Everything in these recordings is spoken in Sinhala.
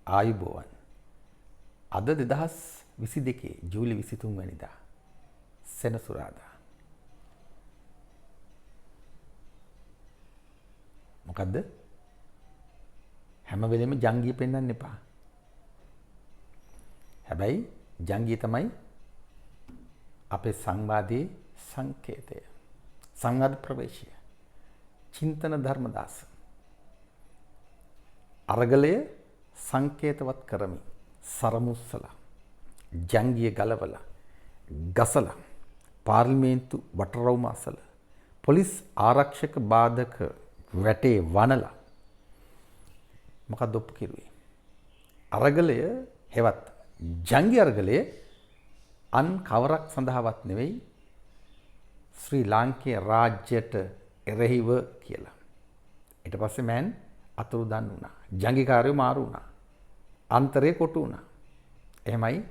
ආයුබෝවන්. අද 2022 ජූලි 23 වැනිදා සෙනසුරාදා. මොකද්ද? හැම වෙලෙම ජංගිය පෙන්වන්න එපා. හැබැයි ජංගිය තමයි අපේ සංවාදයේ සංකේතය. සංවාද ප්‍රවේශය. චින්තන ධර්මදාස. අරගලය සංකේතවත් කරමි. සරමුස්සලා ජංගිය ගලවලා ගසලා පාර්ලිමේන්තු වටරවුම අසල පොලිස් ආරක්ෂක බාධක වැටේ වනලා මොකක්ද ඔප්පු කෙරුවේ? අරගලය හෙවත් ජංගි අරගලය අන් කවරක් සඳහාවත් නෙවෙයි ශ්‍රී ලාංකේය රාජ්‍යයට එරෙහිව කියලා. ඊට පස්සේ මෑන් අතුරුදන් වුණා. ජංගිකාරයෝ මාරු වුණා. අන්තරේ කොටු වුණා. එහෙමයි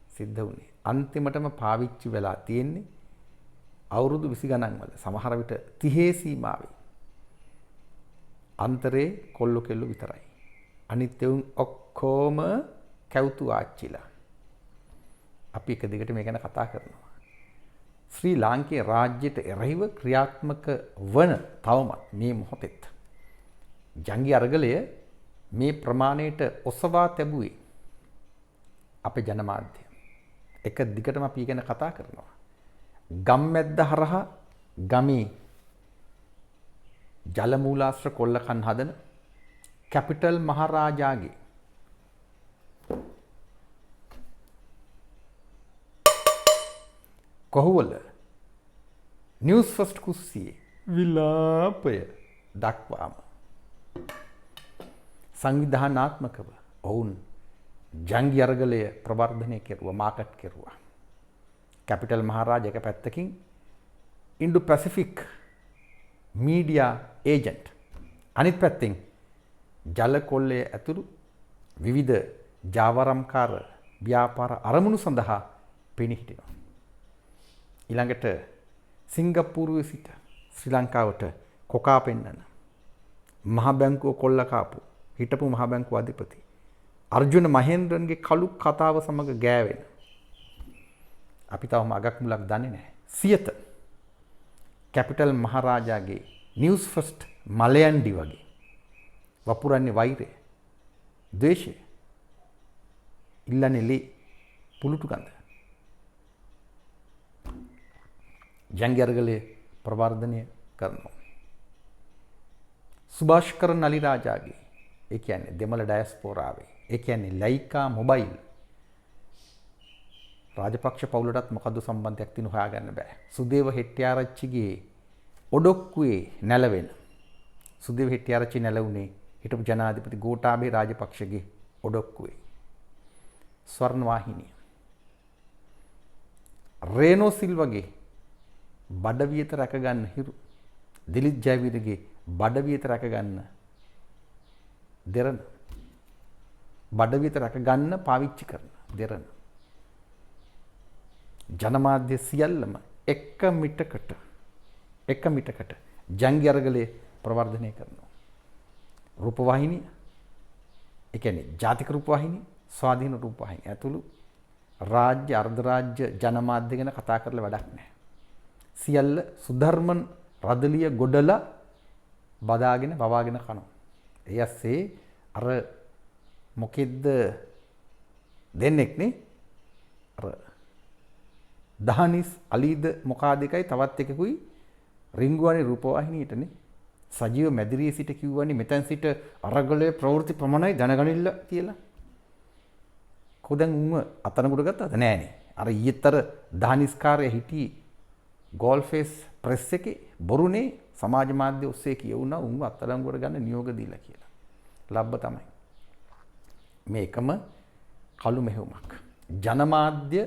සිද්ධ වුණේ. අන්තිමටම පාවිච්චි වෙලා තියෙන්නේ අවුරුදු 20 ගණන් වල සමහර විට 30 සීමාවේ. අන්තරේ කොල්ල කෙල්ල විතරයි. අනිත් උන් ඔක්කොම කැවුතු ආච්චිලා. අපි එක දිගට මේ ගැන කතා කරනවා. ශ්‍රී ලාංකේය රාජ්‍යයට එරෙහිව ක්‍රියාත්මක වන තවමත් මේ මොහොතෙත් ජංගි අරගලය මේ ප්‍රමාණයට ඔසවා තැබුවේ අපේ ජනමාධ්‍ය. එක දිගටම අපි ගැන කතා කරනවා. ගම්මැද්ද හරහා ගමේ ජල මූලාශ්‍ර කොල්ලකන් හදන කැපිටල් මහරජාගේ කොහොවල නිවුස් ෆස්ට් කුස්සියේ විලාපය දක්වාම සංවිධානාත්මකව ඔවුන් ජංගි අරගලය ප්‍රවර්ධනය කෙරුවා, මාකට් කෙරුවා. කැපිටල් මහරජා එක පැත්තකින් ඉන්ඩෝ පැසිෆික් මීඩියා ඒජන්ට් අනිත් පැත්තෙන් ජල කොල්ලය ඇතුළු විවිධ ජාවාරම්කාර ව්‍යාපාර අරමුණු සඳහා පෙනී හිටිනවා. ඊළඟට සිංගප්පූරුවේ සිට ශ්‍රී ලංකාවට කොකා පෙන්නන මහ බැංකුව කොල්ල කාපු හිටපු මහ බැංකුව අධිපති අර්ජුන මහේන්ද්‍රන්ගේ කළු කතාව සමග ගෑවෙන අපි තවම අගක් මුලක් දන්නේ නැහැ. සියත කැපිටල් මහරජාගේ නිවුස් ෆස්ට් මලයන්ඩි වගේ වපුරන්නේ වෛරය, ද්වේෂය, ඉල්ලන්නේ ලේ, පුලුටු ගඳ. ජංගි අරගලය ප්‍රවර්ධනය කරනවා. සුභාෂ්කර නලිරාජාගේ ඒ කියන්නේ දෙමළ ඩයස්පෝරාවේ ඒ කියන්නේ ලයිකා මොබයිල් රාජපක්ෂ පවුලටත් මොකද්ද සම්බන්ධයක් තියෙන හොයාගන්න බෑ. සුදේව හෙට්ටිආරච්චිගේ ඔඩොක්කුවේ නැලවෙන සුදේව හෙට්ටිආරච්චි නැලුනේ හිටපු ජනාධිපති ගෝඨාභය රාජපක්ෂගේ ඔඩොක්කුවේ. ස්වර්ණවාහිනිය රේනෝ සිල්වගේ බඩවියත රැකගන්න හිරු දිලිත් ජයවීරගේ බඩවියත රැකගන්න දෙරණ බඩවියත රැකගන්න පාවිච්චි කරන දෙරණ ජනමාධ්‍ය සියල්ලම එක මිටකට ජංගි අරගලය ප්‍රවර්ධනය කරනවා. රූපවාහිනිය ඒ කියන්නේ ජාතික රූපවාහිනිය, ස්වාධීන රූපවාහිනිය ඇතුළු රාජ්‍ය අර්ධරාජ්‍ය ජනමාධ්‍ය ගැන කතා කරලා වැඩක් නැහැ. සියල්ල සුධර්මන් රදලිය ගොඩලා බදාගෙන වවාගෙන කනවා. ඒ ඇස්සේ අර මොකෙද්ද දෙන්නෙක් නේ අර දහනිස් අලීද මොකාද එකයි තවත් එකකුයි රිංගුවනේ රූපවාහිනියටනේ සජීව මැදිරියේ සිට කිව්වනේ මෙතෙන් සිට අරගලයේ ප්‍රවෘත්ති ප්‍රමාණය දැනගනින්න කියලා. කොහෙන් උන්ව අතනකට ගත්තද නෑනේ. අර ඊයේතර දහනිස්කාරය හිටි ගෝල්ෆේස් ප්‍රෙස් එකේ බොරුනේ සමාජ මාධ්‍ය ඔස්සේ කියවුණා උන්ව අත්අඩංගුවට ගන්න නියෝග දීලා කියලා. ලබ්බ තමයි. මේකම කළු මෙහෙයුමක්. ජනමාධ්‍ය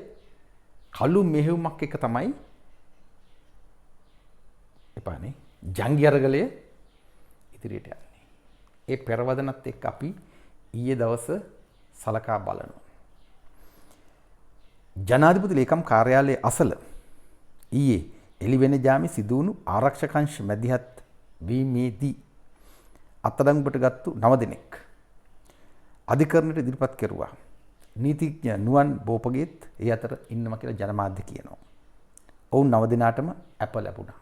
කළු මෙහෙයුමක් එක තමයි එපානේ ජංගි අරගලය ඉදිරියට යන්නේ. ඒ පෙරවදනත් එක්ක අපි ඊයේ දවස සලකා බලනවා. ජනාධිපති ලේකම් කාර්යාලයේ අසල ඊයේ එළිවෙන ජාමේ සිදුවුණු ආරක්ෂක අංශ මැදිහත් වීමේදී අත්අඩංගුවට ගත්තු 9 දෙනෙක් අධිකරණයට ඉදිරිපත් කෙරුවා. නීතිඥ නුවන් බෝපගේත් ඒ අතර ඉන්නවා කියලා ජනමාධ්‍ය කියනවා. ඔවුන් 9 දිනාටම අප ලැබුණා.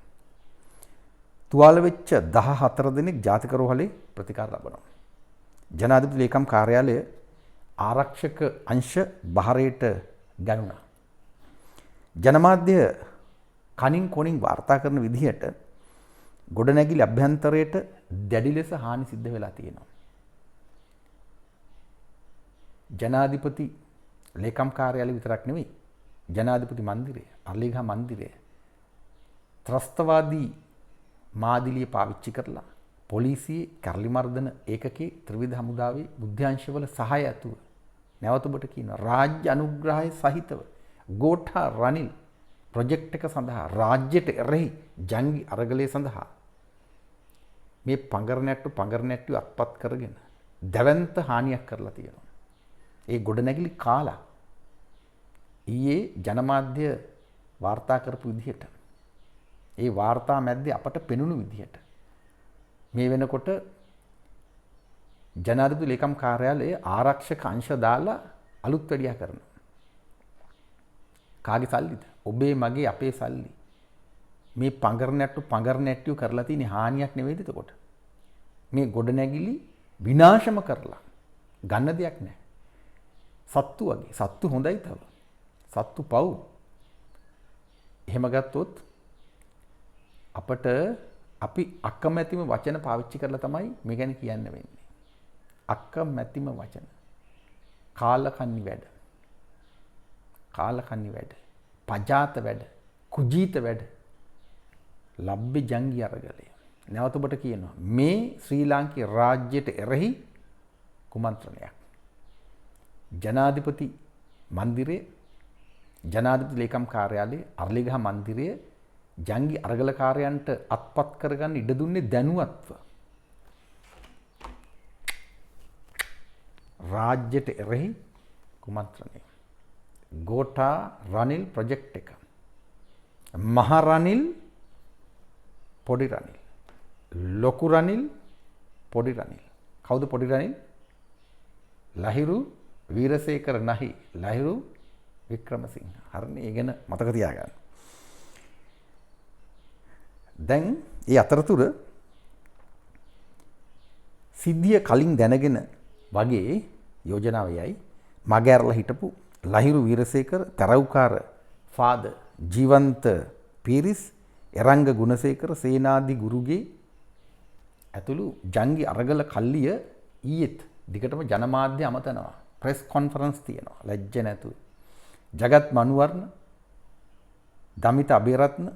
තුවාල වෙච්ච 14 දෙනෙක් ජාතික රෝහලේ ප්‍රතිකාර ලබනවා. ජනාධිපති ලේකම් කාර්යාලය ආරක්ෂක අංශ බහරයට ගනුණා. ජනමාධ්‍ය කනින් කොනින් වාර්තා කරන විදිහට ගොඩනැගිලි අභ්‍යන්තරයට දැඩි ලෙස හානි සිද්ධ වෙලා තියෙනවා. ජනාධිපති ලේකම් කාර්යාලය විතරක් නෙවෙයි ජනාධිපති මන්දිරය, අර්ලිගහ මන්දිරය ත්‍රස්තවාදී මාදිලිය පාවිච්චි කරලා පොලිසියේ කැරලි මර්දන ඒකකයේ ත්‍රිවිධ හමුදාවේ බුද්ධ්‍යංශවල සහාය ඇතුව නැවත ඔබට කියනවා රාජ්‍ය අනුග්‍රහය සහිතව ගෝඨා රනිල් ප්‍රොජෙක්ට් එක සඳහා රාජ්‍යයට එරෙහි ජංගි අරගලය සඳහා මේ පඟරනැට්ටු අත්පත් කරගෙන දැවැන්ත හානියක් කරලා තියෙනවා. ඒ ගොඩනැගිලි කාලා ඊයේ ජනමාධ්‍ය වාර්තා කරපු විදිහට ඒ වාර්තා මැද්දේ අපට පෙනුණු විදිහට මේ වෙනකොට ජනාධිපති ලේකම් කාර්යාලයේ ආරක්ෂක අංශ දාලා අලුත් වැඩියා කරනවා. කාගේ සල්ලිද? ඔබේ මගේ අපේ සල්ලි. මේ පඟරනැට්ටු කරලා තියෙන හානියක් නෙවෙයිද එතකොට? මේ ගොඩනැගිලි විනාශම කරලා ගන්න දෙයක් නැහැ. සත්තු වගේ. සත්තු හොඳයි තව. සත්තු පව්. එහෙම ගත්තොත් අපට අපි අකමැතිම වචන පාවිච්චි කරලා තමයි මේ ගැන කියන්න වෙන්නේ. අකමැතිම වචන. කාලකන්නි වැඩ. කාලකන්නි වැඩ. පජාත වැඩ. කුජීත වැඩ. ලබ්බේ ජංගි අරගලය. නැවත ඔබට කියනවා මේ ශ්‍රී ලාංකේය රාජ්‍යයට එරෙහි කුමන්ත්‍රණයක්. ජනාධිපති මන්දිරයේ ජනාධිපති ලේකම් කාර්යාලයේ අර්ලිගහ මන්දිරයේ ජංගි අරගලකාරයන්ට අත්පත් කරගන්න ඉඩ දුන්නේ දැනුවත්ව. රාජ්‍යයට එරෙහි කුමන්ත්‍රණය. ගෝඨා රනිල් ප්‍රොජෙක්ට් එක. මහ රනිල් පොඩි රනිල්. ලොකු රනිල් පොඩි රනිල්. කවුද පොඩි රනිල්? ලහිරු වීරසේකර නැහි ලහිරු වික්‍රමසිංහ. හරිනේ. ඒ ගැන මතක තියාගන්න. දැන් ඒ අතරතුර සිද්ධිය කලින් දැනගෙන වගේ යෝජනාවයයි මග ඇරලා හිටපු ලහිරු වීරසේකර, තරවුකාර ෆාදර් ජීවන්ත පීරිස්, එරංග ගුණසේකර, සේනාධි ගුරුගේ ඇතුළු ජංගි අරගල කල්ලිය ඊයේත් දිගටම ජනමාධ්‍ය අමතනවා. ප්‍රෙස් කොන්ෆරන්ස් තියෙනවා. ලැජ්ජ නැතුව. ජගත් මනුවර්ණ, දමිත අබේරත්න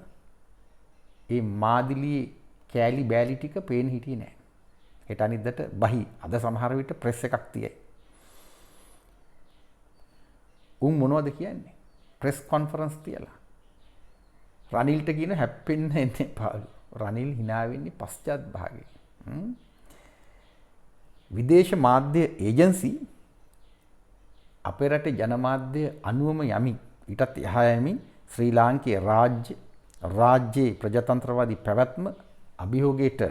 ඒ මාදිලියේ කෑලි බෑලි ටික පේන හිටියේ නැහැ. හෙට අනිද්දට බහි. අද සමහර විට ප්‍රෙස් එකක් තියයි. උන් මොනවද කියන්නේ? ප්‍රෙස් කොන්ෆරන්ස් තියලා. රනිල්ට කියන හැප්පෙන්න එන්නේ පාළු. රනිල් hina වෙන්නේ පශ්චාත් භාගයේ. විදේශ මාධ්‍ය ඒජන්සි අපේ රටේ ජනමාධ්‍ය අනුවම යමින් ඊටත් එහා යමින් ශ්‍රී ලාංකේය රාජ්‍යයේ ප්‍රජාතන්ත්‍රවාදී පැවැත්ම අභියෝගයට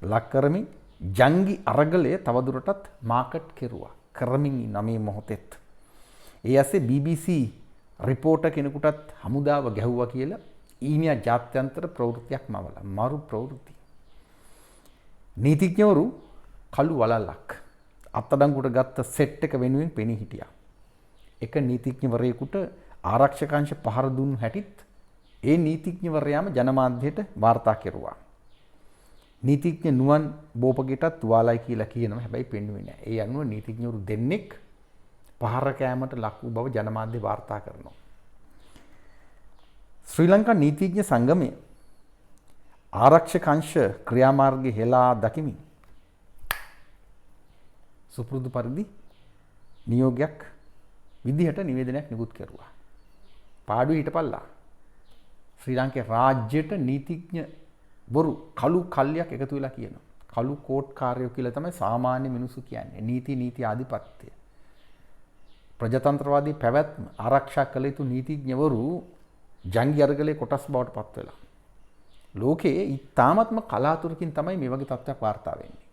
ලක් කරමින් ජංගි අරගලය තවදුරටත් මාකට් කෙරුවා. කරමින් ඉන්න මේ මොහොතෙත්. ඒ ඇස්සේ BBC රිපෝටර් කෙනෙකුටත් හමුදාව ගැහුවා කියලා ඊනියා ජාත්‍යන්තර ප්‍රවෘත්තියක් මවලා මරු ප්‍රවෘත්ති. නීතිඥවරු කළු වලල්ලක් අත්අඩංගුවට ගත්ත සෙට් එක වෙනුවෙන් පෙනී හිටියා. එක නීතිඥවරයෙකුට ආරක්ෂකාංශ පහර දුන්නු හැටිත් ඒ නීතිඥවරයාම ජනමාධ්‍යයට වාර්තා කෙරුවා. නීතිඥ නුවන් බෝපගේටත් තුවාලයි කියලා කියනවා. හැබැයි පෙන්වුවේ නැහැ. ඒ අනුව නීතිඥවරු දෙන්නෙක් පහර කෑමට ලක් වූ බව ජනමාධ්‍ය වාර්තා කරනවා. ශ්‍රී ලංකා නීතිඥ සංගමය ආරක්ෂක අංශ ක්‍රියාමාර්ගය හෙලා දකිමින් සුපුරුදු පරිදි නියෝගයක් විදිහට නිවේදනයක් නිකුත් කරුවා. පාඩුවේ හිටපල්ලා. ශ්‍රී ලාංකේය රාජ්‍යයට නීතිඥ බොරු කළු කල්ලියක් එකතු වෙලා කියනවා. කළු කෝට්කාරයෝ කියලා තමයි සාමාන්‍ය මිනිස්සු කියන්නේ. නීති ආධිපත්‍ය. ප්‍රජාතන්ත්‍රවාදී පැවැත්ම ආරක්ෂා කළ යුතු නීතිඥවරු ජංගි අරගලේ කොටස් බවට පත් වෙලා. ලෝකයේ ඉතාමත්ම කලාතුරකින් තමයි මේ වගේ තත්ත්වයක් වාර්තා වෙන්නේ.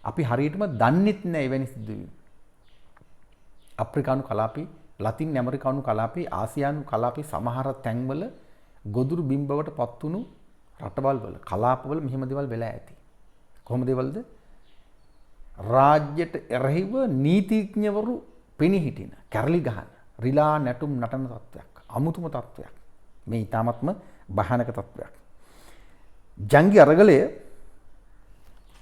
අපි හරියටම දන්නෙත් නැහැ එවැනි සිදුවීම්. අප්‍රිකානු කලාපේ, ලතින් ඇමරිකානු කලාපේ, ආසියානු කලාපේ සමහර තැන්වල ගොදුරු බිම්බවට පත් වුණු රටවල් වල කලාපවල මෙහෙම දේවල් වෙලා ඇති. කොහොම දේවල්ද? රාජ්‍යයට එරෙහිව නීතිඥවරු පෙනී හිටින, කැරලි ගහන, රිලා නැටුම් නටන තත්වයක්, අමුතුම තත්වයක්. මේ ඊටාත්ම භයානක තත්වයක්. ජංගි අරගලය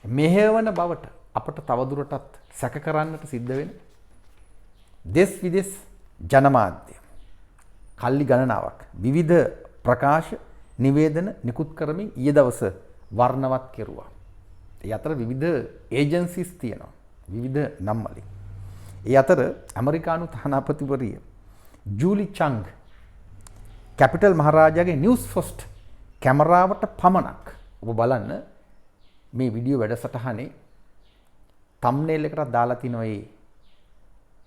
මෙහෙවන බවට අපට තවදුරටත් සැක කරන්නට සිද්ධ වෙන දෙස් විදෙස් ජනමාධ්‍ය කල්ලි ගණනාවක් විවිධ ප්‍රකාශ නිවේදන නිකුත් කරමින් ඊයේ දවස වර්ණවත් කෙරුවා. ඒ අතර විවිධ ඒජන්සිස් තියෙනවා විවිධ නම් වලින්. ඒ අතර ඇමරිකානු තානාපතිවරිය ජූලි චංග් කැපිටල් මහරජාගේ නිවුස් ෆස්ට් කැමරාවට පමණක් ඔබ බලන්න මේ වීඩියෝ වැඩසටහනේ තම්නේල් එකකට දාලා තිනවා මේ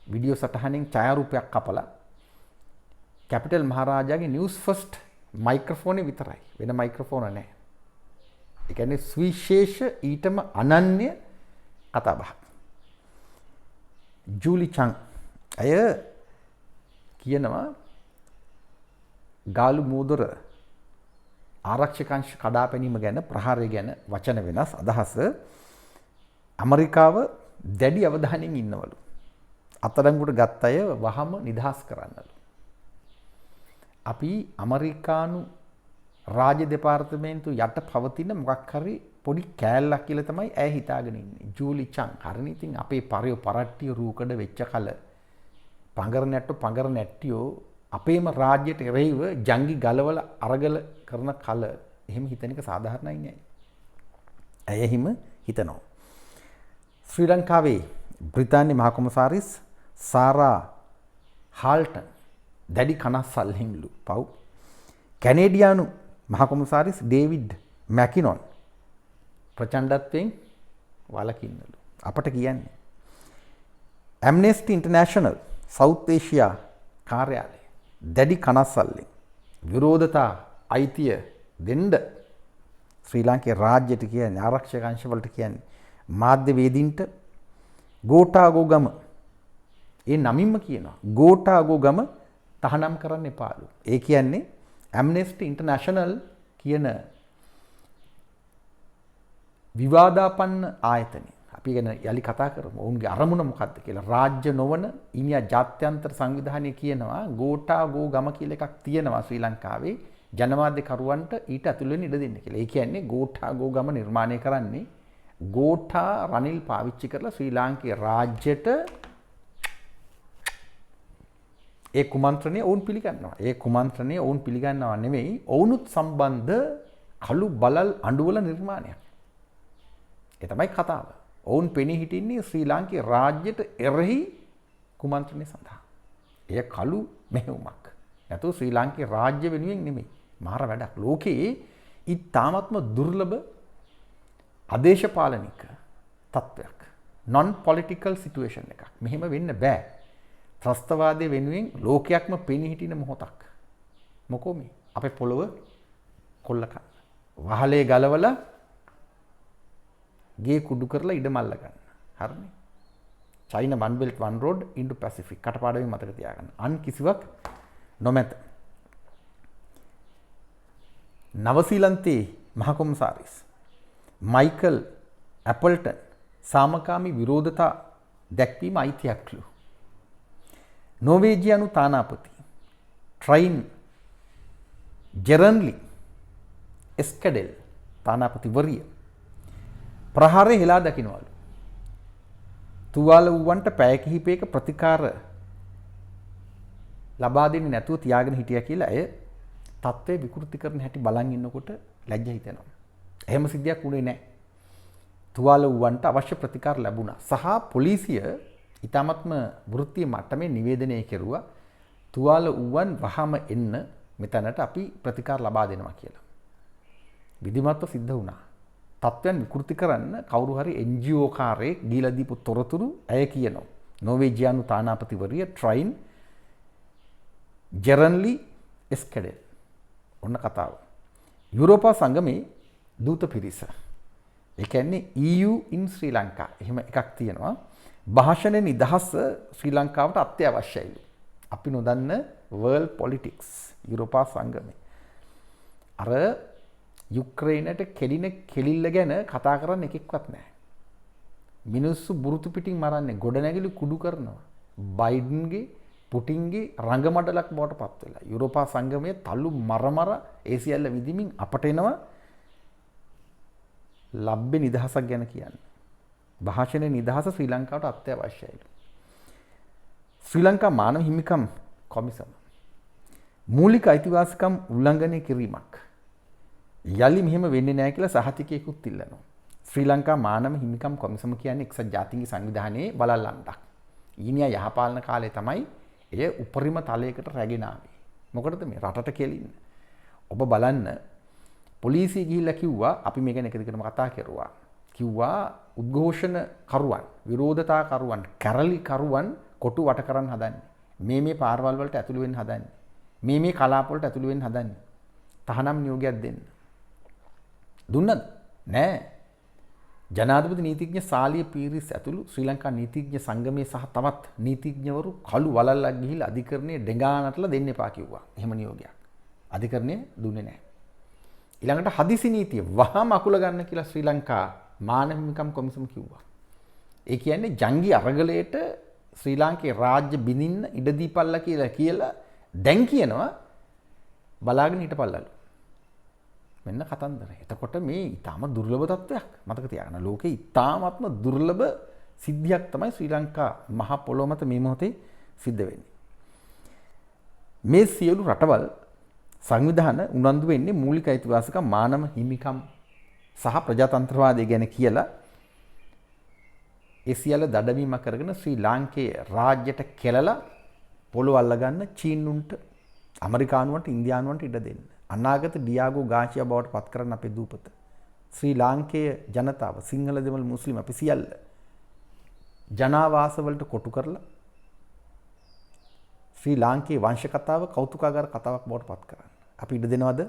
වීඩියෝ සටහනෙන් ඡායාරූපයක් කපලා කැපිටල් මහරජාගේ නිවුස් ෆස්ට් මයික්‍රොෆෝනේ විතරයි වෙන මයික්‍රොෆෝන නැහැ. ඒ කියන්නේ සුවිශේෂ ඊටම අනන්‍ය කතා බහක්. ජූලි චංග් අය කියනවා ගාලු මූදර ආරක්ෂකංශ කඩාපැනීම ගැන ප්‍රහාරය ගැන වචන වෙනස් අදහස ඇමරිකාව දැඩි අවධානයෙන් ඉන්නවලු. අත්අඩංගුවට ගත්ත අය වහම නිදහස් කරන්නලු. අපි ඇමරිකානු රාජ්‍ය දෙපාර්තමේන්තුව යට පවතින මොකක් හරි පොඩි කෑල්ලක් කියලා තමයි ඇය හිතාගෙන ඉන්නේ. ජූලි චංග් හරිනේ. ඉතින් අපේ පරයෝ පරට්ටිය රූකඩ වෙච්ච කල පඟර නැට්ටියෝ අපේම රාජ්‍යයට එරෙහිව ජංගි ගලවල අරගල කරන කල එහෙම හිතන එක සාධාරණයි නෑ. ඇය එහෙම හිතනවා. ශ්‍රී ලංකාවේ බ්‍රිතාන්‍ය මහ කොමසාරිස් සාරා හාල්ටන් දැඩි කනස්සල්හින්ලු පව්. කැනේඩියානු මහ කොමසාරිස් ඩේවිඩ් මැකිනොන් ප්‍රචණ්ඩත්වයෙන් වළකින්නලු. අපට කියන්නේ ඇම්නෙස්ටි ඉන්ටර්නැෂනල් සවුත් ඒෂියා කාර්යාලය දැඩි කනස්සල්ලෙන් විරෝධතා අයිතිය දෙන්න ශ්‍රී ලාංකේය රාජ්‍යයට කියන්නේ ආරක්ෂක අංශ වලට කියන්නේ මාධ්‍යවේදීන්ට ගෝඨාගෝ ගම ඒ නමින්ම කියනවා ගෝඨාගෝ ගම තහනම් කරන්න එපාලු. ඒ කියන්නේ ඇම්නෙස්ටි ඉන්ටර්නැෂනල් කියන විවාදාපන්න ආයතනය. අපි ගැන යලි කතා කරමු. ඔවුන්ගේ අරමුණ මොකක්ද කියලා. රාජ්‍ය නොවන ඉන්දියා ජාත්‍යන්තර සංවිධානය කියනවා ගෝඨාගෝ ගම කියලා එකක් තියෙනවා ශ්‍රී ලංකාවේ ජනමාධ්‍ය කරුවන්ට ඊට ඇතුළු වෙන්න ඉඩ දෙන්න කියලා. ඒ කියන්නේ ගෝඨාගෝ ගම නිර්මාණය කරන්නේ ගෝඨා රනිල් පාවිච්චි කරලා ශ්‍රී ලාංකේය රාජ්‍යයට ඒ කුමන්ත්‍රණය ඔවුන් පිළිගන්නවා. ඒ කුමන්ත්‍රණය ඔවුන් පිළිගන්නවා නෙමෙයි ඔවුනුත් සම්බන්ධ කළු බලල් අඬවල නිර්මාණයක්. ඒ තමයි කතාව. ඔවුන් පෙනී හිටින්නේ ශ්‍රී ලාංකේය රාජ්‍යයට එරෙහි කුමන්ත්‍රණය සඳහා. එය කළු මෙහෙයුමක්. නැතු ශ්‍රී ලාංකේය රාජ්‍ය වෙනුවෙන් නෙමෙයි. මාර වැඩක්. ලෝකයේ ඉතාමත්ම දුර්ලභ අදේශපාලනික තත්ත්වයක්. non political situation එකක්. මෙහෙම වෙන්න බෑ. ත්‍රස්තවාදයේ වෙනුවෙන් ලෝකයක්ම පෙනී හිටින මොහොතක්. මොකෝ මේ අපේ පොළව කොල්ල කන්න. වහලේ ගලවලා ගේ කුඩු කරලා ඉඩ මල්ල ගන්න. හරිනේ. China one belt one road into Pacific කටපාඩමින් මතක තියාගන්න. අන් කිසිවක් නොමැත. නවසීලන්තයේ මහ කොමසාරිස් මයිකල් ඇපල්ටන් සාමකාමී විරෝධතා දැක්වීම අයිතියක්ලු. නෝවේජියානු තානාපති ට්‍රයින් ජෙරන්ලි එස්කඩෙල් තානාපතිවරිය ප්‍රහාරය හෙලා දකින්නවලු. තුවාල වූවන්ට පැය කිහිපයක ප්‍රතිකාර ලබා දෙන්නේ නැතුව තියාගෙන හිටියා කියලා ඇය තත්ත්වය විකෘති කරන හැටි බලන් ඉන්නකොට ලැජ්ජ හිතෙනවා. එහෙම සිද්ධියක් වුණේ නැහැ. තුවාල වූවන්ට අවශ්‍ය ප්‍රතිකාර ලැබුණා. සහ පොලිසිය ඊටමත්ම වෘත්තීය මට්ටමේ නිවේදනය කෙරුවා තුවාල වූවන් වහම එන්න මෙතනට අපි ප්‍රතිකාර ලබා දෙනවා කියලා. විධිමත්ව සිද්ධ වුණා. තත්ත්වයන් විකෘති කරන්න කවුරු හරි NGO කාරයෙක් දීලා දීපු තොරතුරු ඇය කියනවා. නෝවේජියානු තානාපතිවරිය ට්‍රයින් ජෙරන්ලි එස්කඩෙල්. ඔන්න කතාව. යුරෝපා සංගමේ දූත පිරිස. ඒ කියන්නේ EU in ශ්‍රී ලංකා. එහෙම එකක් තියෙනවා. භාෂණ නිදහස ශ්‍රී ලංකාවට අත්‍යවශ්‍යයිලු. අපි නොදන්න වර්ල්ඩ් පොලිටික්ස් යුරෝපා සංගමය. අර යුක්‍රේනයට කෙලින කෙලිල්ල ගැන කතා කරන්න එකෙක්වත් නැහැ. මිනිස්සු බුරුතු පිටින් මරන්නේ ගොඩනැගිලි කුඩු කරනවා. බයිඩන්ගේ පුටින්ගේ රංගමඩලක් බවට පත් වෙලා. යුරෝපා සංගමයේ තල්ලු මරමර ඒ සියල්ල විදිමින් අපට එනවා ලබ්බේ නිදහසක් ගැන කියන්නේ. භාෂණ නිදහස ශ්‍රී ලංකාවට අත්‍යවශ්‍යයි. ශ්‍රී ලංකා මානව හිමිකම් කොමිසම මූලික අයිතිවාසිකම් උල්ලංඝනය කිරීමක් යලි මෙහෙම වෙන්නේ නැහැ කියලා සහතිකයකුත් ඉල්ලනවා. ශ්‍රී ලංකා මානව හිමිකම් කොමිසම කියන්නේ එක්සත් ජාතීන්ගේ සංවිධානයේ බලල්ලන්ටක්. ඊනියා යහපාලන කාලේ තමයි එය උපරිම තලයකට රැගෙන ආවේ. මොකටද මේ රටට කෙලින්න. ඔබ බලන්න පොලිසිය ගිහිල්ලා කිව්වා අපි මේක එක දිගටම කතා කරුවා. කිව්වා උද්ඝෝෂණ කරුවන්, විරෝධතා කරුවන්, කැරලි කරුවන් කොටු වට කරන්න හදන්නේ. මේ පාරවල් වලට ඇතුළු වෙන්න හදන්නේ. මේ කලාප වලට ඇතුළු වෙන්න හදන්නේ. තහනම් නියෝගයක් දෙන්න. දුන්නද? නෑ. ජනාධිපති නීතිඥ සාලිය පීරිස් ඇතුළු ශ්‍රී ලංකා නීතිඥ සංගමයේ සහ තවත් නීතිඥවරු කළු වලල්ලක් ගිහිල්ලා අධිකරණයේ ඩෙඟානටලා දෙන්න එපා කිව්වා. එහෙම නියෝගයක්. අධිකරණය දුන්නේ නැහැ. ඊළඟට හදිසි නීතිය වහාම අකුල ගන්න කියලා ශ්‍රී ලංකා මානව හිමිකම් කොමිසම කිව්වා. ඒ කියන්නේ ජංගි අරගලයට ශ්‍රී ලාංකේ රාජ්‍ය බිඳින්න ඉඩ දීපල්ලා කියලා දැන් කියනවා බලාගෙන හිටපල්ලලු. මෙන්න කතන්දර. එතකොට මේ ඊටාම දුර්ලභ තත්වයක්. මතක තියාගන්න. ලෝකේ ඊටාමත්ම දුර්ලභ සිද්ධියක් තමයි ශ්‍රී ලංකා මහ පොළොව මත මේ මොහොතේ සිද්ධ වෙන්නේ. මේ සියලු රටවල් සංවිධාන උනන්දු වෙන්නේ මූලික අයිතිවාසිකම් මානව හිමිකම් සහ ප්‍රජාතන්ත්‍රවාදය ගැන කියලා ඒ සියල්ල දඩමීම කරගෙන ශ්‍රී ලාංකේය රාජ්‍යයට කෙලලා පොළොව අල්ලගන්න චීනුන්ට ඇමරිකානුවන්ට ඉන්දියානුවන්ට ඉඩ දෙන්න. අනාගත ඩියාගෝ ගාචියා බවට පත් කරන්න අපේ දූපත. ශ්‍රී ලාංකේය ජනතාව සිංහල දෙමළ මුස්ලිම් අපි සියල්ල ජනාවාස වලට කොටු කරලා ශ්‍රී ලාංකේය වංශ කතාව කෞතුකාගාර කතාවක් බවට පත් කරන්න. අපි ඉඩ දෙනවද?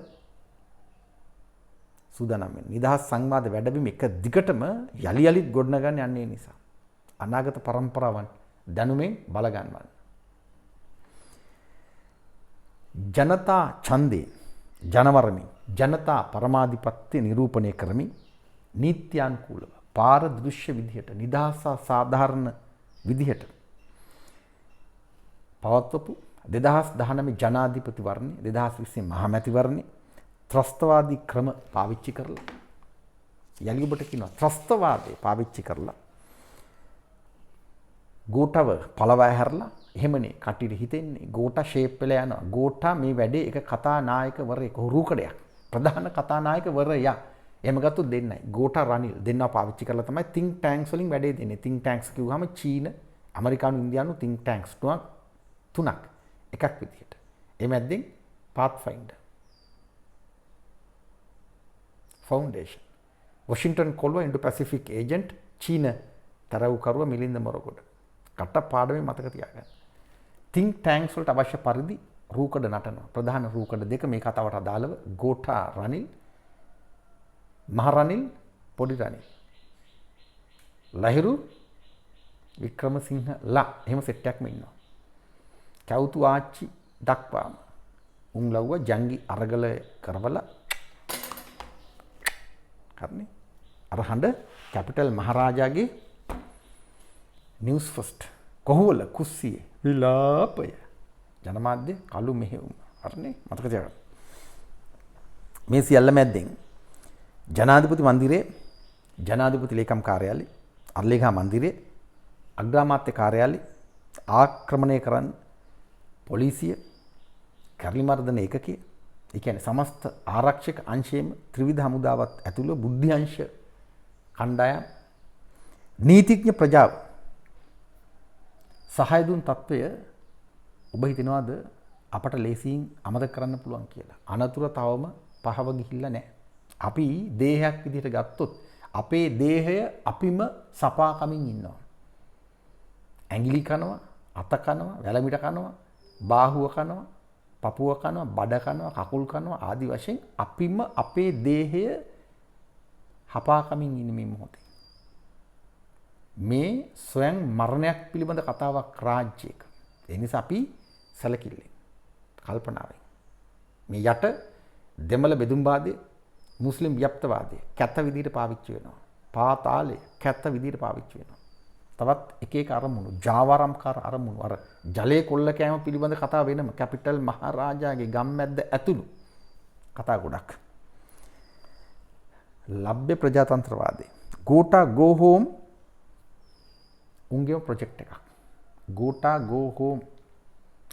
සූදානම් වෙන්න. නිදහස් සංවාද වැඩබිම එක දිගටම යලි යලිත් ගොඩනගන්න යන්නේ නිසා. අනාගත પરම්පරාවන් දැනුමෙන් බල ගන්නවන්න. ජනතා ඡන්දේ ජනවරමින් ජනතා පරමාධිපත්‍ය නිරූපණය කරමින් නීත්‍යානුකූලව පාරදෘශ්‍ය විදිහට නිදහස සාධාරණ විදිහට පවත්වපු 2019 ජනාධිපති වර්ණය 2020 මහමැතිවරණය ත්‍රස්තවාදී ක්‍රම පාවිච්චි කරලා යලි ඔබට කියනවා ත්‍රස්තවාදේ පාවිච්චි කරලා ගෝඨව පළවය හැරලා එහෙමනේ කටියට හිතෙන්නේ ගෝඨා ෂේප් වෙලා යනවා. ගෝඨා මේ වැඩේ එක කතානායකවරයෙක් රූකඩයක්. ප්‍රධාන කතානායකවරයා. එහෙම ගත්තොත් දෙන්නයි. ගෝඨා රනිල් දෙන්නා පාවිච්චි කරලා තමයි think tanks වලින් වැඩේ දෙන්නේ. think tanks කිව්වහම චීන, ඇමරිකානු, ඉන්දියානු think tanks තුනක් එකක් විදියට. ඒ මැද්දෙන් pathfinder foundation වොෂින්ටන් කොල්ව ඉන්ඩෝ පැසිෆික් ඒජන්ට් චීන තරවුකරුව මිලින්ද මොරගොඩ. කට පාඩමේ මතක තියාගන්න. think tanks වලට අවශ්‍ය පරිදි රූකඩ නටනවා. ප්‍රධාන රූකඩ දෙක මේ කතාවට අදාළව ගෝඨා රනිල්, මහ රනිල්, පොඩි රනිල්. ලහිරු වික්‍රමසිංහලා එහෙම සෙට් එකක්ම ඉන්නවා. කවුතු ආච්චි දක්වාම උන් ලව්ව ජංගි අරගල කරවලා කරන්නේ. අර හඬ කැපිටල් මහරජාගේ නිවුස් ෆස්ට් කොහොවල කුස්සියේ විලාපය ජනමාධ්‍ය කළු මෙහෙයුම හරිනේ මතක තියාගන්න. මේ සියල්ල මැද්දෙන් ජනාධිපති මන්දිරයේ ජනාධිපති ලේකම් කාර්යාලය අර්ලේඛා මන්දිරයේ අග්‍රාමාත්‍ය කාර්යාලය ආක්‍රමණය කරන්න පොලිසිය කැරලි මර්දන ඒකකය ඒ කියන්නේ සමස්ත ආරක්ෂක අංශයේම ත්‍රිවිධ හමුදාවත් ඇතුළු බුද්ධි අංශ කණ්ඩායම් නීතිඥ ප්‍රජාව සහාය දුන් තත්වය ඔබ හිතනවාද අපට ලේසියෙන් අමතක කරන්න පුළුවන් කියලා? අනතුර තවම පහව ගිහිල්ලා නැහැ. අපි දේහයක් විදිහට ගත්තොත් අපේ දේහය අපිම සපා කමින් ඉන්නවා. ඇඟිලි කනවා, අත කනවා, වැලමිට කනවා, බාහුව කනවා, පපුව කනවා, බඩ කනවා, කකුල් කනවා ආදි වශයෙන් අපිම අපේ දේහය හපා කමින් ඉන්නේ මේ මොහොතේ. මේ ස්වයං මරණයක් පිළිබඳ කතාවක් රාජ්‍යයක. ඒ නිසා අපි සැලකිල්ලෙන් කල්පනාවෙන් මේ යට දෙමළ බෙදුම්වාදය මුස්ලිම් ව්‍යප්තවාදය කැත විදිහට පාවිච්චි වෙනවා. පාතාලය කැත විදිහට පාවිච්චි වෙනවා. තවත් එක එක අරමුණු ජාවාරම්කාර අරමුණු අර ජලයේ කොල්ල කෑම පිළිබඳ කතා වෙනම කැපිටල් මහරජාගේ ගම්මැද්ද ඇතුළු කතා ගොඩක්. ලබ්බේ ප්‍රජාතන්ත්‍රවාදය ගෝටා ගෝ හෝම් උන්ගේ ප්‍රොජෙක්ට් එකක්. ගෝටා ගෝ හෝම්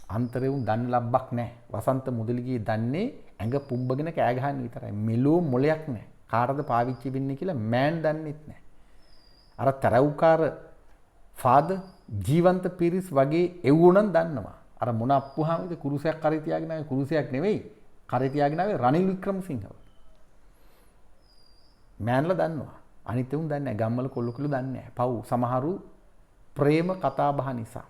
අන්තරේ උන් දන්න ලබ්බක් නැහැ. වසන්ත මුදලිගේ දන්නේ ඇඟ පුම්බගෙන කෑ ගහන්න විතරයි. මෙලෝ මොලයක් නැහැ. කාටද පාවිච්චි වෙන්නේ කියලා මෑන් දන්නෙත් නැහැ. අර තරවුකාර ෆාදර් ජීවන්ත පිරිස් වගේ එවුණන් දන්නවා. අර මොන අප්පුහාමද කුරුසයක් කරේ තියාගෙන ආවේ කුරුසයක් නෙවෙයි. කරේ තියාගෙන ආවේ රනිල් වික්‍රමසිංහව. මෑන්ලා දන්නවා. අනිත් උන් දන්නේ නැහැ. ගම්මල කොල්ලකුළු දන්නේ නැහැ. පව් සමහරු ප්‍රේම කතා බහ නිසා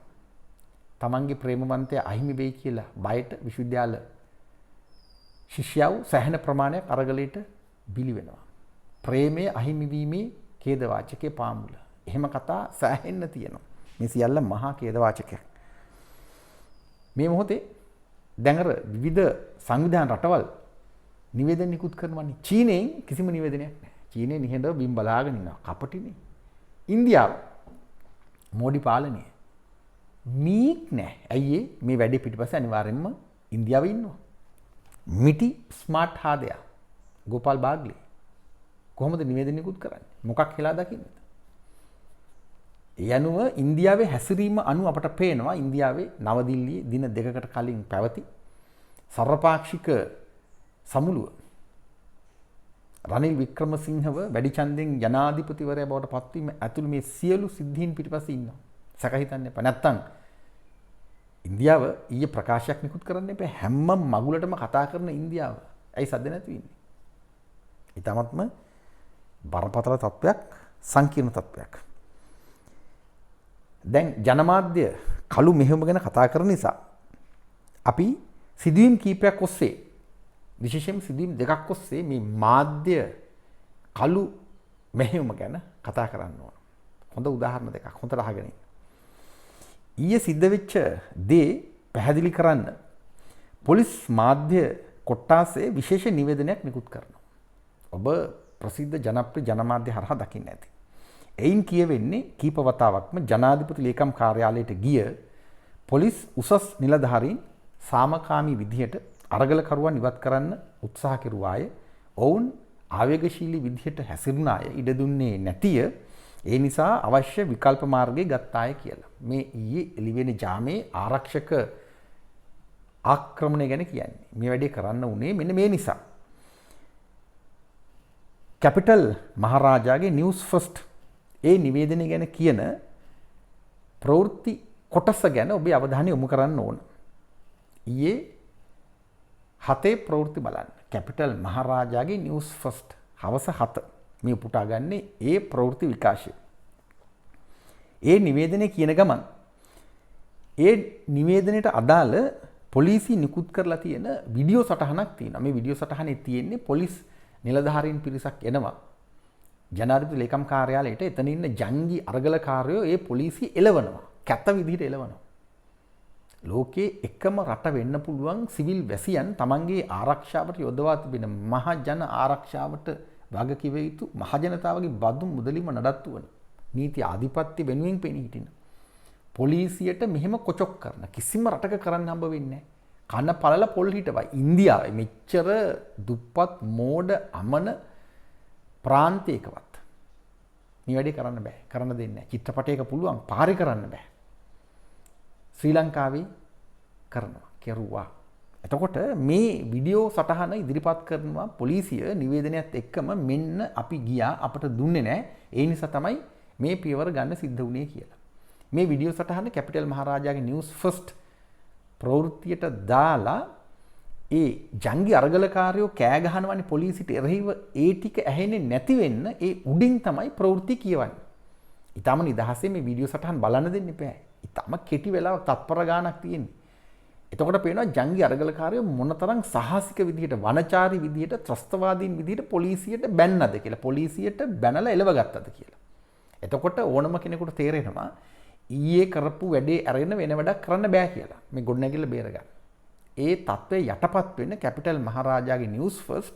තමන්ගේ ප්‍රේමවන්තය අහිමි වෙයි කියලා බයට විශ්වවිද්‍යාල ශිෂ්‍යයව සෑහෙන ප්‍රමාණයක් අරගලයට බිලි වෙනවා. ප්‍රේමයේ අහිමි වීමේ ඛේදවාචකේ පාමුල. එහෙම කතා සෑහෙන්න තියෙනවා. මේ සියල්ල මහා ඛේදවාචකයක්. මේ මොහොතේ දැන් අර විවිධ සංවිධාන රටවල් නිවේදන නිකුත් කරනවානේ. චීනයෙන් කිසිම නිවේදනයක් නැහැ. චීනේ නිහඬව බිම් බලාගෙන ඉන්නවා. කපටිනේ. ඉන්දියාව මෝඩි පාලනය මීක් නැහැ. ඇයි මේ වැඩේ පිටිපස්සේ අනිවාර්යෙන්ම ඉන්දියාවේ ඉන්නවා. මිටි ස්මාර්ට් හාදයා ගෝපාල් බාග්ලි කොහොමද නිවේදන නිකුත් කරන්නේ? මොකක් කියලා දකින්නද? ඒ අනුව ඉන්දියාවේ හැසිරීම අනුව අපට පේනවා ඉන්දියාවේ නවදිල්ලියේ දින දෙකකට කලින් පැවති සර්වපාක්ෂික සමුළුව රනිල් වික්‍රමසිංහව වැඩි ඡන්දෙන් ජනාධිපතිවරයා බවට පත්වීම ඇතුළු මේ සියලු සිද්ධීන් පිටිපස්සේ ඉන්නවා. සැක හිතන්න එපා. නැත්තම් ඉන්දියාව ඊයේ ප්‍රකාශයක් නිකුත් කරන්න එපා. හැම මගුලටම කතා කරන ඉන්දියාව. ඇයි සද්ද නැති වෙන්නේ? ඊටමත්ම බරපතල තත්වයක්, සංකීර්ණ තත්වයක්. දැන් ජනමාධ්‍ය කළු මෙහෙයුම ගැන කතා කරන නිසා අපි සිදුවීම් කීපයක් ඔස්සේ විශේෂයෙන් සිදුවීම් දෙකක් ඔස්සේ මේ මාධ්‍ය කළු මෙහෙයුම ගැන කතා කරන්න ඕන. හොඳ උදාහරණ දෙකක් හොඳට අහගෙන ඉන්න. ඊයේ සිද්ධ වෙච්ච දේ පැහැදිලි කරන්න පොලිස් මාධ්‍ය කොට්ටාසේ විශේෂ නිවේදනයක් නිකුත් කරනවා. ඔබ ප්‍රසිද්ධ ජනප්‍රිය ජනමාධ්‍ය හරහා දකින්න ඇති. එයින් කියවෙන්නේ කීප වතාවක්ම ජනාධිපති ලේකම් කාර්යාලයට ගිය පොලිස් උසස් නිලධාරීන් සාමකාමී විදිහට අරගලකරුවන් ඉවත් කරන්න උත්සාහ කෙරුවාය. ඔවුන් ආවේගශීලී විදිහට හැසිරුණාය. ඉඩ දුන්නේ නැතිය. ඒ නිසා අවශ්‍ය විකල්ප මාර්ගය ගත්තාය කියලා. මේ ඊයේ එළිවෙන ජාමේ ආරක්ෂක ආක්‍රමණය ගැන කියන්නේ. මේ වැඩේ කරන්න උනේ මෙන්න මේ නිසා. කැපිටල් මහරජාගේ නිවුස් ෆස්ට් ඒ නිවේදනය ගැන කියන ප්‍රවෘත්ති කොටස ගැන ඔබේ අවධානය යොමු කරන්න ඕන. ඊයේ 7 ප්‍රවෘත්ති බලන්න. කැපිටල් මහරජාගේ නිවුස් ෆස්ට් හවස 7 මේ පුටා ගන්නේ ඒ ප්‍රවෘත්ති විකාශය. ඒ නිවේදනය කියන ගමන් ඒ නිවේදනයට අදාළ පොලිසිය නිකුත් කරලා තියෙන වීඩියෝ සටහනක් තියෙනවා. මේ වීඩියෝ සටහනේ තියෙන්නේ පොලිස් නිලධාරීන් පිරිසක් එනවා ජනාධිපති ලේකම් කාර්යාලයට. එතන ඉන්න ජංගි අරගලකාරයෝ ඒ පොලිසිය එලවනවා. කැත විදිහට එලවනවා. ලෝකයේ එකම රට වෙන්න පුළුවන් සිවිල් වැසියන් තමන්ගේ ආරක්ෂාවට යොදවා තිබෙන මහ ජන ආරක්ෂාවට වගකිව යුතු මහ ජනතාවගේ බදු මුදලින්ම නඩත්තු වන නීති ආධිපත්‍ය වෙනුවෙන් පෙනී හිටින පොලිසියට මෙහෙම කොචොක් කරන කිසිම රටක කරන්න හම්බ වෙන්නේ නැහැ. කන පළල පොල් හිටවයි. ඉන්දියාවේ මෙච්චර දුප්පත් මෝඩ අමන ප්‍රාන්තයකවත් මේ වැඩේ කරන්න බෑ. කරන්න දෙන්නේ නැහැ. චිත්‍රපටයක පුළුවන් පාරේ කරන්න බෑ. ශ්‍රී ලංකාවේ කරනවා කෙරුවා. එතකොට මේ වීඩියෝ සටහන ඉදිරිපත් කරනවා පොලිසිය නිවේදනයත් එක්කම මෙන්න අපි ගියා අපට දුන්නේ නැහැ. ඒ නිසා තමයි මේ පියවර ගන්න සිද්ධ වුණේ කියලා. මේ වීඩියෝ සටහන කැපිටල් මහරජාගේ නිවුස් ෆස්ට් ප්‍රවෘත්තියට දාලා ඒ ජංගි අරගලකාරයෝ කෑ ගහනවානේ පොලිසියට එරෙහිව ඒ ටික ඇහෙන්නේ නැති වෙන්න ඒ උඩින් තමයි ප්‍රවෘත්ති කියවන්නේ. ඊටම නිදහසේ මේ වීඩියෝ සටහන් බලන්න දෙන්න එපා. ඊටම කෙටි වෙලාවක් තත්පර ගාණක් තියෙන්නේ. එතකොට පේනවා ජංගි අරගලකාරයෝ මොනතරම් සාහසික විදිහට වනචාරී විදිහට ත්‍රස්තවාදීන් විදිහට පොලිසියට බැන්නද කියලා. පොලිසියට බැනලා එලව ගත්තද කියලා. එතකොට ඕනම කෙනෙකුට තේරෙනවා ඊයේ කරපු වැඩේ අරගෙන වෙන වැඩක් කරන්න බෑ කියලා. මේ ගොඩනැගිල්ල බේරගන්න. ඒ තත්ත්වය යටපත් වෙන්න කැපිටල් මහරජාගේ නිවුස් ෆස්ට්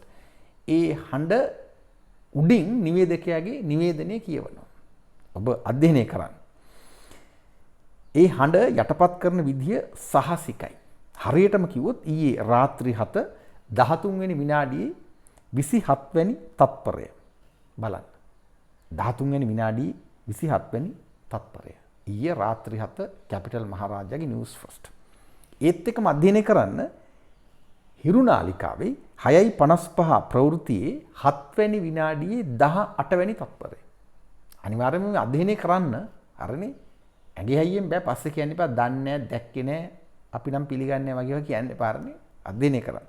ඒ හඬ උඩින් නිවේදකයාගේ නිවේදනය කියවනවා. ඔබ අධ්‍යයනය කරන්න. ඒ හඬ යටපත් කරන විදිය සාහසිකයි. හරියටම කිව්වොත් ඊයේ රාත්‍රී 7:13 වෙනි විනාඩියේ 27 වෙනි තත්පරය බලන්න. 13 වෙනි විනාඩියේ 27 වෙනි තත්පරය. ඊයේ රාත්‍රී 7 කැපිටල් මහරජාගේ නිවුස් ෆස්ට්. ඒත් එක්කම අධ්‍යයනය කරන්න හිරු නාලිකාවේ 6:55 ප්‍රවෘත්තියේ 7 වෙනි විනාඩියේ 18 වෙනි තත්පරය. අනිවාර්යයෙන්ම මේ අධ්‍යයනය කරන්න අරනේ ඇඟේ හයියෙන් බෑ පස්සේ කියන්න එපා දන්නේ නැහැ දැක්කේ නැහැ අපි නම් පිළිගන්නේ නැහැ වගේ කියන්න එපා අරනේ අධ්‍යයනය කරන්න.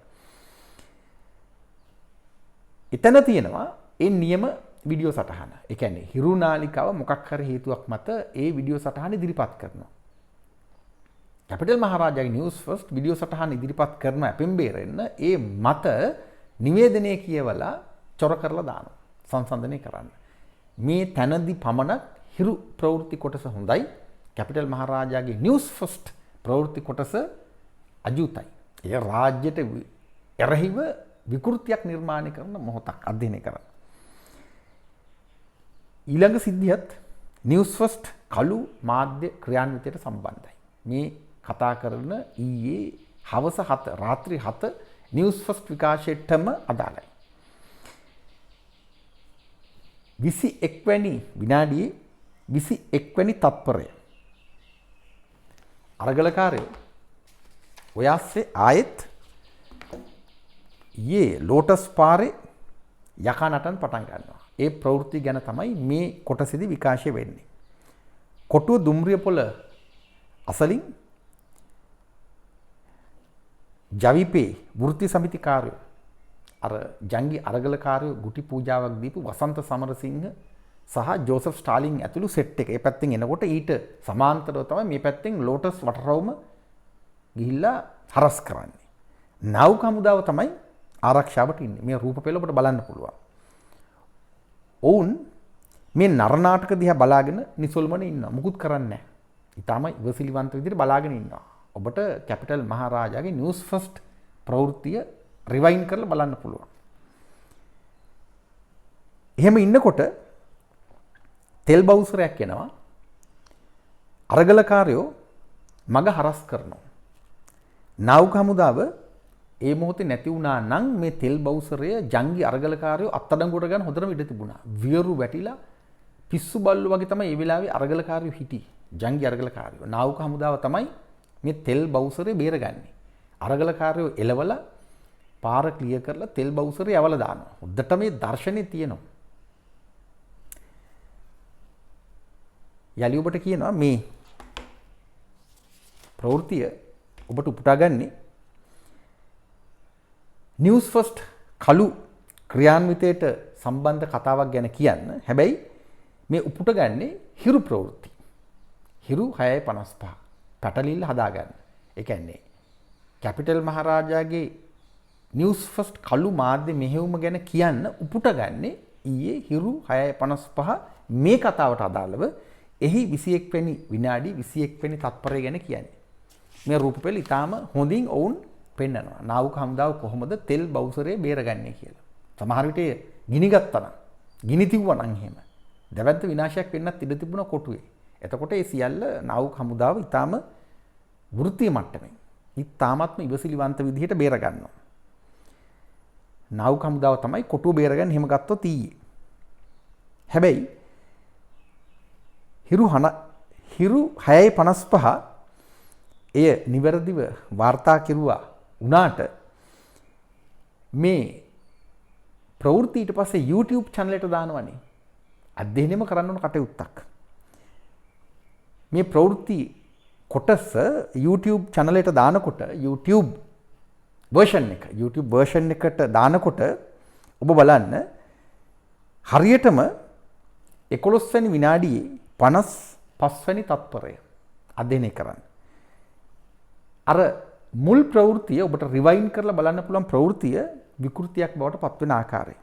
එතන තියෙනවා ඒ නියම වීඩියෝ සටහන. ඒ කියන්නේ හිරු නාලිකාව මොකක් හරි හේතුවක් මත ඒ වීඩියෝ සටහන ඉදිරිපත් කරනවා. කැපිටල් මහරජාගේ නිවුස් ෆස්ට් වීඩියෝ සටහන ඉදිරිපත් කරන අපෙන් බේරෙන්න ඒ මත නිවේදනය කියවලා චොර කරලා දානවා. සංසන්දනය කරන්න. මේ තැනදී පමණක් හිරු ප්‍රවෘත්ති කොටස හොඳයි. කැපිටල් මහරජාගේ නිවුස් ෆස්ට් ප්‍රවෘත්ති කොටස අජූතයි. ඒ රාජ්‍යයට එරෙහිව විකෘතියක් නිර්මාණය කරන මොහොතක් අධ්‍යයනය කරන්න. ඊළඟ සිද්ධියත් නිවුස් ෆස්ට් කළු මාධ්‍ය ක්‍රියාන්විතයට සම්බන්ධයි. මේ කතා කරන ඊයේ හවස 7 රාත්‍රී 7 නිවුස් ෆස්ට් විකාශයටම අදාළයි. 21 වෙනි විනාඩියේ 21 වෙනි තත්පරය. අරගලකාරයෝ ඔයස්සේ ආයෙත් ඊයේ ලෝටස් පාරේ යකා නටන පටන් ගන්නවා. ඒ ප්‍රවෘත්ති ගැන තමයි මේ කොටසෙදි විකාශය වෙන්නේ. කොටුව දුම්රියපොළ අසලින් ජවිපේ වෘත්ති සමිතිකාරයෝ අර ජංගි අරගලකාරයෝ ගුටි පූජාවක් දීපු වසන්ත සමරසිංහ සහ ජෝසප් ස්ටාලින් ඇතුළු සෙට් එක. ඒ පැත්තෙන් එනකොට ඊට සමාන්තරව තමයි මේ පැත්තෙන් ලෝටස් වටරවුම ගිහිල්ලා හරස් කරන්නේ. නෞක හමුදාව තමයි ආරක්ෂාවට ඉන්නේ. මේ රූප පෙළ ඔබට බලන්න පුළුවන්. ඔවුන් මේ නරනාටක දිහා බලාගෙන නිසල්මනේ ඉන්නවා. මුකුත් කරන්නේ නැහැ. ඊටම ඉවසිලිවන්ත විදිහට බලාගෙන ඉන්නවා. ඔබට කැපිටල් මහරජාගේ නිවුස් ෆස්ට් ප්‍රවෘත්තිය රිවයින් කරලා බලන්න පුළුවන්. එහෙම ඉන්නකොට තෙල් බවුසරයක් එනවා. අරගලකාරයෝ මග හරස් කරනවා. නෞක හමුදාව ඒ මොහොතේ නැති වුණා නම් මේ තෙල් බවුසරය ජංගි අරගලකාරයෝ අත්අඩංගුවට ගන්න හොඳටම ඉඩ තිබුණා. වියරු වැටිලා පිස්සු බල්ලෝ වගේ තමයි ඒ වෙලාවේ අරගලකාරයෝ හිටියේ. ජංගි අරගලකාරයෝ. නෞක හමුදාව තමයි මේ තෙල් බවුසරේ බේරගන්නේ. අරගලකාරයෝ එලවලා පාර ක්ලියර් කරලා තෙල් බවුසරේ යවලා දානවා. හොද්දට මේ දර්ශනේ තියෙනවා. යලි ඔබට කියනවා මේ ප්‍රවෘත්තිය ඔබට උපුටාගන්නේ නිවුස් ෆස්ට් කළු ක්‍රියාන්විතයට සම්බන්ධ කතාවක් ගැන කියන්න. හැබැයි මේ උපුටගන්නේ හිරු ප්‍රවෘත්ති. හිරු 6:55 පැටලිල්ල හදාගන්න. ඒ කියන්නේ කැපිටල් මහරජාගේ නිවුස් ෆස්ට් කළු මාධ්‍ය මෙහෙයුම ගැන කියන්න උපුටගන්නේ ඊයේ හිරු 6:55 මේ කතාවට අදාළව එහි 21 වෙනි විනාඩි 21 වෙනි තත්පරය ගැන කියන්නේ. මේ රූප පෙළ ඉතාම හොඳින් ඔවුන් පෙන්නනවා. නාවික හමුදාව කොහොමද තෙල් බවුසරේ බේරගන්නේ කියලා. සමහර විට ගිනි ගත්තා නම්, ගිනි තිව්වා නම් එහෙම දැවැන්ත විනාශයක් වෙන්නත් ඉඩ තිබුණා කොටුවේ. එතකොට ඒ සියල්ල නාවික හමුදාව ඉතාම වෘත්තීය මට්ටමින් ඉතාමත්ම ඉවසිලිවන්ත විදිහට බේරගන්නවා. නාවික හමුදාව තමයි කොටුව බේරගන්නේ එහෙම ගත්තොත් ඊයේ. හැබැයි හිරු 6:55 එය නිවැරදිව වාර්තා කෙරුවා වුණාට මේ ප්‍රවෘත්ති ඊට පස්සේ YouTube channel එකට දානවනේ. අධ්‍යයනයම කරන්න ඕන කටයුත්තක්. මේ ප්‍රවෘත්ති කොටස YouTube channel එකට දානකොට YouTube version එකට දානකොට ඔබ බලන්න හරියටම 11 වෙනි විනාඩියේ 55 වෙනි තත්පරය අධ්‍යයනය කරන්න. අර මුල් ප්‍රවෘත්තිය ඔබට රිවයින් කරලා බලන්න පුළුවන් ප්‍රවෘත්තිය විකෘතියක් බවට පත් වෙන ආකාරය.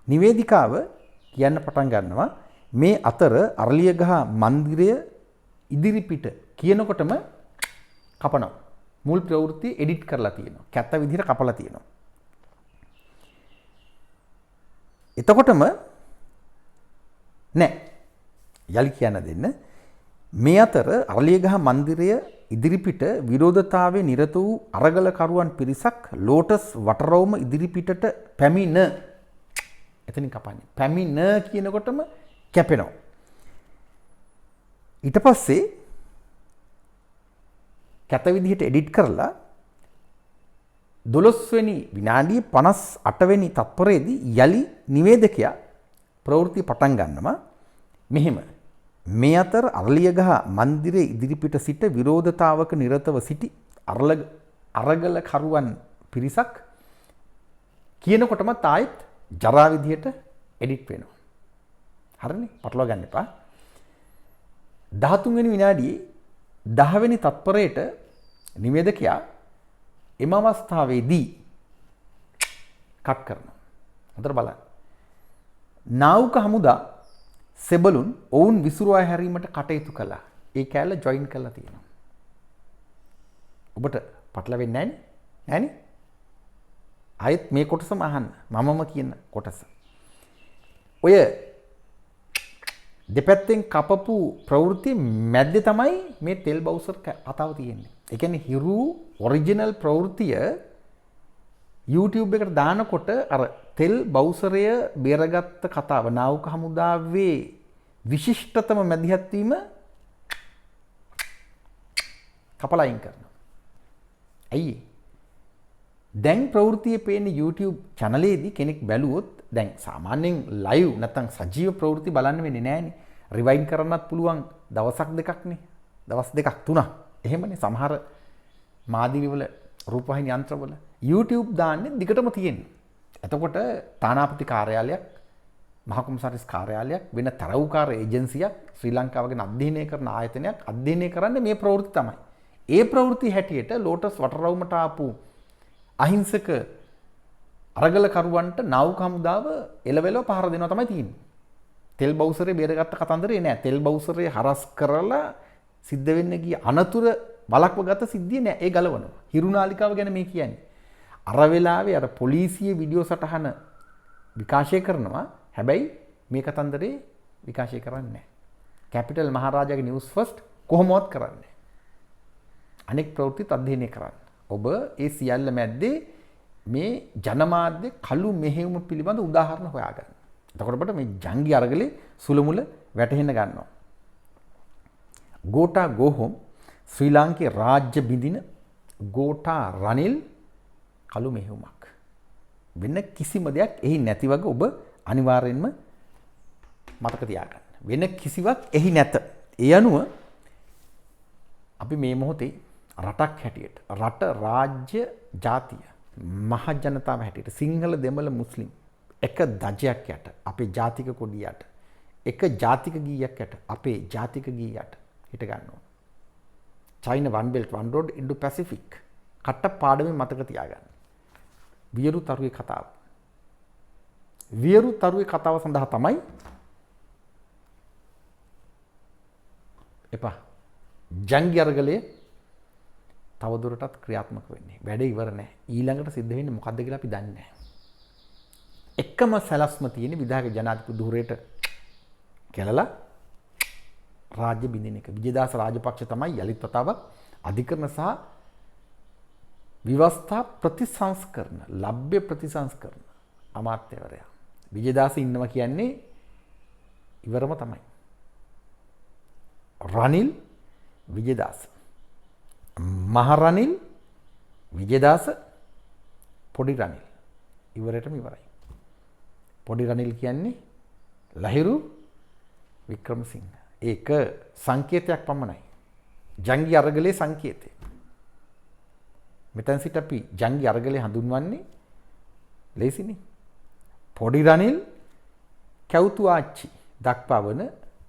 නිවේදිකාව කියන්න පටන් ගන්නවා මේ අතර අරලියගහ මන්දිරය ඉදිරිපිට කියනකොටම කපනවා. මුල් ප්‍රවෘත්ති එඩිට් කරලා තියෙනවා. කැත්ත විදිහට කපලා තියෙනවා. එතකොටම නෑ. යලි කියන්න දෙන්න. මේ අතර අරලියගහ මන්දිරය ඉදිරිපිට විරෝධතාවයේ නිරත වූ අරගලකරුවන් පිරිසක් ලෝටස් වටරවුම ඉදිරිපිටට පැමිණ එතනින් කපන්නේ. පැමිණ කියනකොටම කැපෙනවා. ඊට පස්සේ කැත විදිහට එඩිට් කරලා 12 වෙනි විනාඩියේ 58 වෙනි තත්පරයේදී යලි නිවේදකයා ප්‍රවෘත්ති පටන් ගන්නවා මෙහෙම. මේ අතර අරලියගහ මන්දිරයේ ඉදිරිපිට සිට විරෝධතාවක නිරතව සිටි අරගලකරුවන් පිරිසක් කියනකොටම තායිත් ජරා විදිහට එඩිට් වෙනවා. හරිනේ? පටලවා ගන්න එපා. 13 වෙනි විනාඩියේ 10 වෙනි තත්පරයට නිවේදකයා එම අවස්ථාවේදී කට් කරනවා. හොඳට බලන්න. නාවික හමුදා සෙබළුන් ඔවුන් විසුරුවා හැරීමට කටයුතු කළා. ඒ කැලල ජොයින් කරලා තියෙනවා. ඔබට පටලවෙන්නේ නැහනේ? ආයෙත් මේ කොටසම අහන්න. මමම කියන කොටස. ඔය දෙපැත්තෙන් කපපු ප්‍රවෘත්ති මැද්දේ තමයි මේ තෙල් බවුසර් කතාව තියෙන්නේ. ඒ කියන්නේ හිරු ඔරිජිනල් ප්‍රවෘත්තිය YouTube එකට දානකොට අර තෙල් බවුසරය බේරගත්ත කතාව නාවික හමුදාවේ විශිෂ්ටතම මැදිහත් වීම කපලා අයින් කරනවා. ඇයි? දැන් ප්‍රවෘත්තියේ පේන YouTube channel එකේදී කෙනෙක් බැලුවොත් දැන් සාමාන්‍යයෙන් live නැත්නම් සජීව ප්‍රවෘත්ති බලන්න වෙන්නේ නැහනේ. රිවයින්ඩ් කරන්නත් පුළුවන් දවසක් දෙකක්නේ. දවස් දෙකක් තුනක්. එහෙමනේ සමහර මාධ්‍යවල රූපවාහිනී යන්ත්‍රවල YouTube දාන්නේ දිගටම තියෙන්නේ. එතකොට තානාපති කාර්යාලයක්, මහ කොමසාරිස් කාර්යාලයක්, වෙන තරවුකාර ඒජන්සියක්, ශ්‍රී ලංකාව ගැන අධ්‍යයනය කරන ආයතනයක් අධ්‍යයනය කරන්නේ මේ ප්‍රවෘත්ති තමයි. ඒ ප්‍රවෘත්ති හැටියට ලෝටස් වටරවුමට ආපු අහිංසක අරගලකරුවන්ට නාවික හමුදාව එලවෙලව පහර දෙනවා තමයි තියෙන්නේ. තෙල් බවුසරේ බේරගත්ත කතන්දරේ නෑ. තෙල් බවුසරේ හරස් කරලා සිද්ධ වෙන්න ගිය අනතුරු බලක්ව ගත සිද්ධිය නෑ. ඒ ගලවනවා. හිරුනාලිකාව ගැන මේ කියන්නේ. අර වෙලාවේ අර පොලිසිය වීඩියෝ සටහන විකාශය කරනවා. හැබැයි මේ කතන්දරේ විකාශය කරන්නේ නැහැ. කැපිටල් මහරජාගේ නිවුස් ෆස්ට් කොහොමවත් කරන්නේ නැහැ. අනෙක් ප්‍රවෘත්තිත් අධ්‍යයනය කරන්න. ඔබ ඒ සියල්ල මැද්දේ මේ ජනමාධ්‍ය කළු මෙහෙයුම පිළිබඳ උදාහරණ හොයාගන්න. එතකොට ඔබට මේ ජංගි අරගලේ සුළුමුල වැටහෙන්න ගන්නවා. ගෝටා ගෝහොම් ශ්‍රී ලාංකේය රාජ්‍ය බිඳින ගෝටා රනිල් කළු මෙහෙයුමක්. වෙන කිසිම දෙයක් එහි නැති වගේ ඔබ අනිවාර්යෙන්ම මතක තියාගන්න. වෙන කිසිවක් එහි නැත. ඒ අනුව අපි මේ මොහොතේ රටක් හැටියට රට රාජ්‍ය ජාතිය මහ ජනතාව හැටියට සිංහල දෙමළ මුස්ලිම් එක දජයක් යට අපේ ජාතික කොඩිය යට එක ජාතික ගීයක් යට අපේ ජාතික ගී යට හිට ගන්නවා. China one belt one road Indo Pacific කට පාඩමේ මතක තියාගන්න. වියරු තරුවේ කතාව. වියරු තරුවේ කතාව සඳහා තමයි එපා ජංගි අරගලයේ තවදුරටත් ක්‍රියාත්මක වෙන්නේ. වැඩ ඉවර නැහැ. ඊළඟට සිද්ධ වෙන්නේ මොකද්ද කියලා අපි දන්නේ නැහැ. එකම සැලැස්ම තියෙන විධායක ජනාධිපති ධුරයට කෙලලා රාජ්‍ය බිඳින එක. විජේදාස රාජපක්ෂ තමයි යලිත් වතාවක් අධිකරණ සහ විවස්ථා ප්‍රතිසංස්කරණ, ලබ්ධ ප්‍රතිසංස්කරණ අමාත්‍යවරයා. විජේදාස ඉන්නවා කියන්නේ ඉවරම තමයි. රනිල් විජේදාස, මහරනිල් විජේදාස, පොඩි රනිල් ඉවරටම ඉවරයි. පොඩි රනිල් කියන්නේ ලහිරු වික්‍රමසිංහ. ඒක සංකේතයක් පමණයි. ජංගි අරගලේ සංකේතය. මෙතන සිට අපි ජංගි අරගලේ හඳුන්වන්නේ ලේසිනේ. පොඩි රනිල් කැවුතු ආච්චි දක්වවන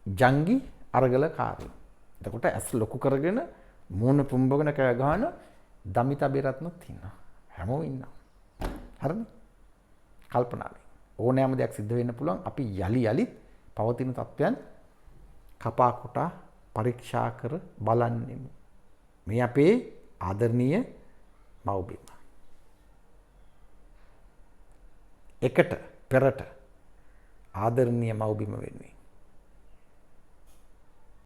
ජංගි අරගලකාරයෝ. එතකොට ඇස් ලොකු කරගෙන මූණ පුම්බගෙන කෑ ගහන දමිතා බේරත්නොත් ඉන්නවා. හැමෝම ඉන්නවා. හරිනේ? කල්පනාවෙන් ඕනෑම දෙයක් සිද්ධ වෙන්න පුළුවන්. අපි යලි යලිත් පවතින තත්ත්වයන් කපා කොටා පරීක්ෂා කර බලන්නෙමු. මේ අපේ ආදරණීය මව්බිම. එකට පෙරට ආදරණීය මව්බිම වෙනුවෙන්